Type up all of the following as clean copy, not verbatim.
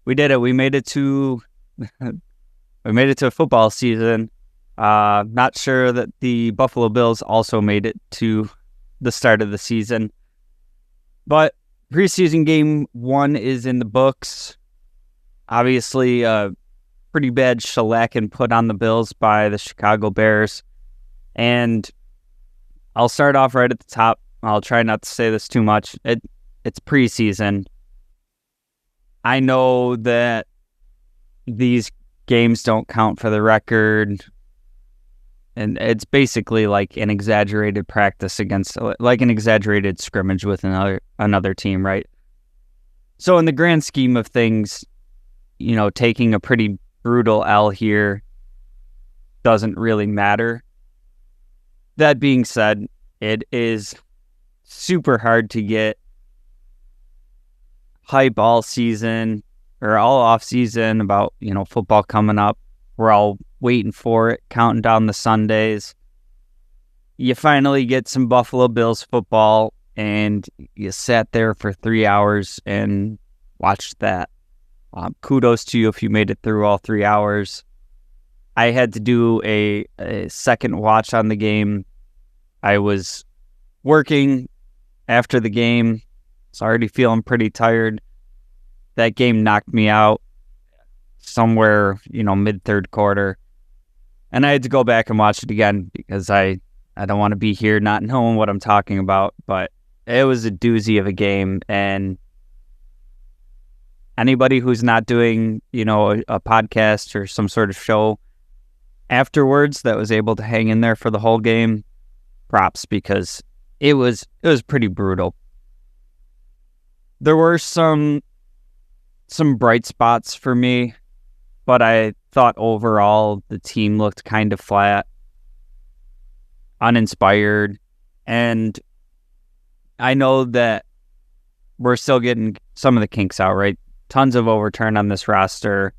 We did it. We made it to we made it to football season. Not sure that the Buffalo Bills also made it to the start of the season, but preseason game 1 is in the books. Obviously, a pretty bad shellacking put on the Bills by the Chicago Bears, and I'll start off right at the top. I'll try not to say this too much. It's preseason. I know that these games don't count for the record, and it's basically like an exaggerated practice against, like an exaggerated scrimmage with another team, right? So in the grand scheme of things, taking a pretty brutal L here doesn't really matter. That being said, it is super hard to get hype all season or all off season about, football coming up. We're all waiting for it, counting down the Sundays. You finally get some Buffalo Bills football, and you sat there for 3 hours and watched that. Kudos to you if you made it through all 3 hours. I had to do a second watch on the game. I was working after the game. Was already feeling pretty tired. That game knocked me out somewhere, mid-third quarter. And I had to go back and watch it again because I don't want to be here not knowing what I'm talking about. But it was a doozy of a game. And anybody who's not doing, a podcast or some sort of show afterwards that was able to hang in there for the whole game, props, because it was pretty brutal. There were some bright spots for me, but I thought overall the team looked kind of flat, uninspired, and I know that we're still getting some of the kinks out, right? Tons of overturn on this roster.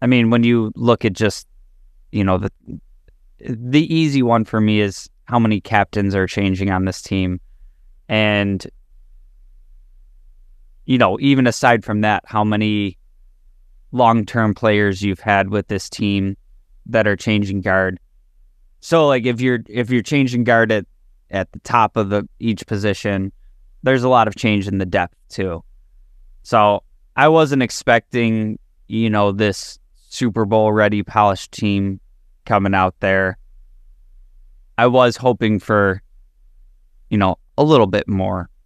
I mean, when you look at just, the easy one for me is how many captains are changing on this team. And, even aside from that, how many long-term players you've had with this team that are changing guard. So, like, if you're changing guard at the top of each position, there's a lot of change in the depth too. So I wasn't expecting, this Super Bowl ready polished team coming out there. I was hoping for, a little bit more.